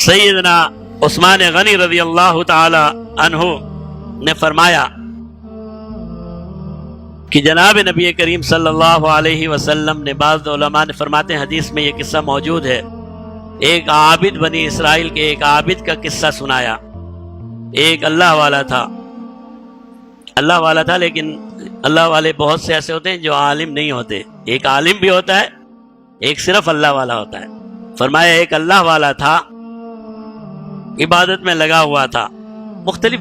سیدنا عثمان غنی رضی اللہ تعالی عنہ نے فرمایا کہ جناب نبی کریم صلی اللہ علیہ وسلم نے، بعض علماء نے فرماتے ہیں حدیث میں یہ قصہ موجود ہے، ایک عابد بنی اسرائیل کے ایک عابد کا قصہ سنایا۔ ایک اللہ والا تھا، لیکن اللہ والے بہت سے ایسے ہوتے ہیں جو عالم نہیں ہوتے۔ ایک عالم بھی ہوتا ہے، ایک صرف اللہ والا ہوتا ہے۔ فرمایا ایک اللہ والا تھا، عبادت میں لگا ہوا تھا۔ مختلف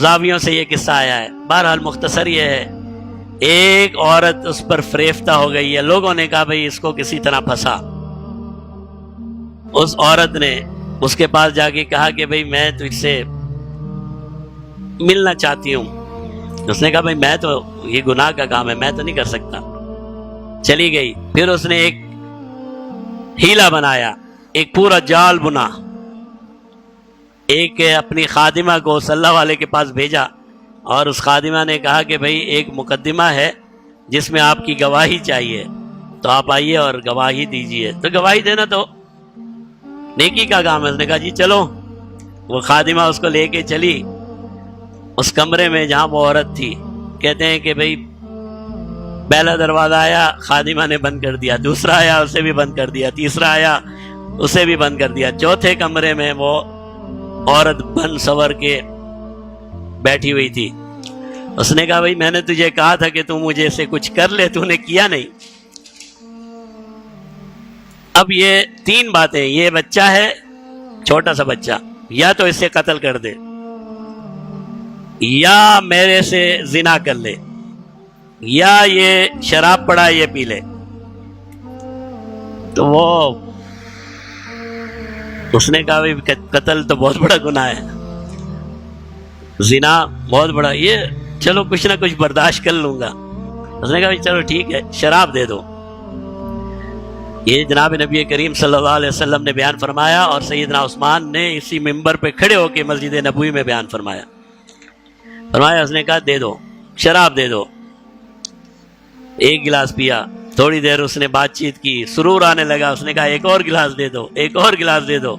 زاویوں سے یہ قصہ آیا ہے، بہرحال مختصر یہ ہے، ایک عورت اس پر فریفتہ ہو گئی ہے۔ لوگوں نے کہا بھئی اس کو کسی طرح پھنسا۔ اس عورت نے اس کے پاس جا کے کہا کہ بھئی میں تجھ سے ملنا چاہتی ہوں۔ اس نے کہا بھئی میں تو، یہ گناہ کا کام ہے، میں تو نہیں کر سکتا۔ چلی گئی۔ پھر اس نے ایک ہیلا بنایا، ایک پورا جال بنا، ایک اپنی خادمہ کو صلی اللہ علیہ کے پاس بھیجا، اور اس خادمہ نے کہا کہ بھئی ایک مقدمہ ہے جس میں آپ کی گواہی چاہیے، تو آپ آئیے اور گواہی دیجئے۔ تو گواہی دینا تو نیکی کا کام ہے۔ اس نے کہا جی چلو۔ وہ خادمہ اس کو لے کے چلی اس کمرے میں جہاں وہ عورت تھی۔ کہتے ہیں کہ بھئی پہلا دروازہ آیا، خادمہ نے بند کر دیا، دوسرا آیا اسے بھی بند کر دیا، تیسرا آیا اسے بھی بند کر دیا، چوتھے کمرے میں وہ عورت بن سور کے بیٹھی ہوئی تھی۔ اس نے کہا بھئی میں نے تجھے کہا تھا کہ تو مجھے سے کچھ کر لے، تو نے کیا نہیں۔ اب یہ تین باتیں، یہ بچہ ہے چھوٹا سا بچہ، یا تو اسے قتل کر دے، یا میرے سے زنا کر لے، یا یہ شراب پڑا یہ پی لے۔ تو وہ اس نے کہا بھئی قتل تو بہت بڑا گناہ ہے، زنا بہت بڑا، یہ چلو کچھ نہ کچھ برداشت کر لوں گا۔ اس نے کہا بھئی چلو ٹھیک ہے، شراب دے دو۔ یہ جناب نبی کریم صلی اللہ علیہ وسلم نے بیان فرمایا، اور سیدنا عثمان نے اسی ممبر پہ کھڑے ہو کے مسجد نبوی میں بیان فرمایا۔ اس نے کہا دے دو، شراب دے دو۔ ایک گلاس پیا، تھوڑی دیر اس نے بات چیت کی، سرور آنے لگا، اس نے کہا ایک اور گلاس دے دو، ایک اور گلاس دے دو۔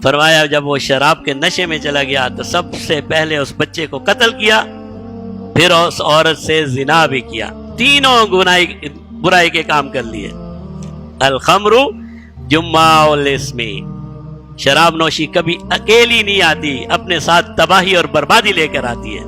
فرمایا جب وہ شراب کے نشے میں چلا گیا تو سب سے پہلے اس بچے کو قتل کیا، پھر اس عورت سے زنا بھی کیا، تینوں برائی کے کام کر لیے۔ الخمر جماع الاسم، شراب نوشی کبھی اکیلی نہیں آتی، اپنے ساتھ تباہی اور بربادی لے کر آتی ہے۔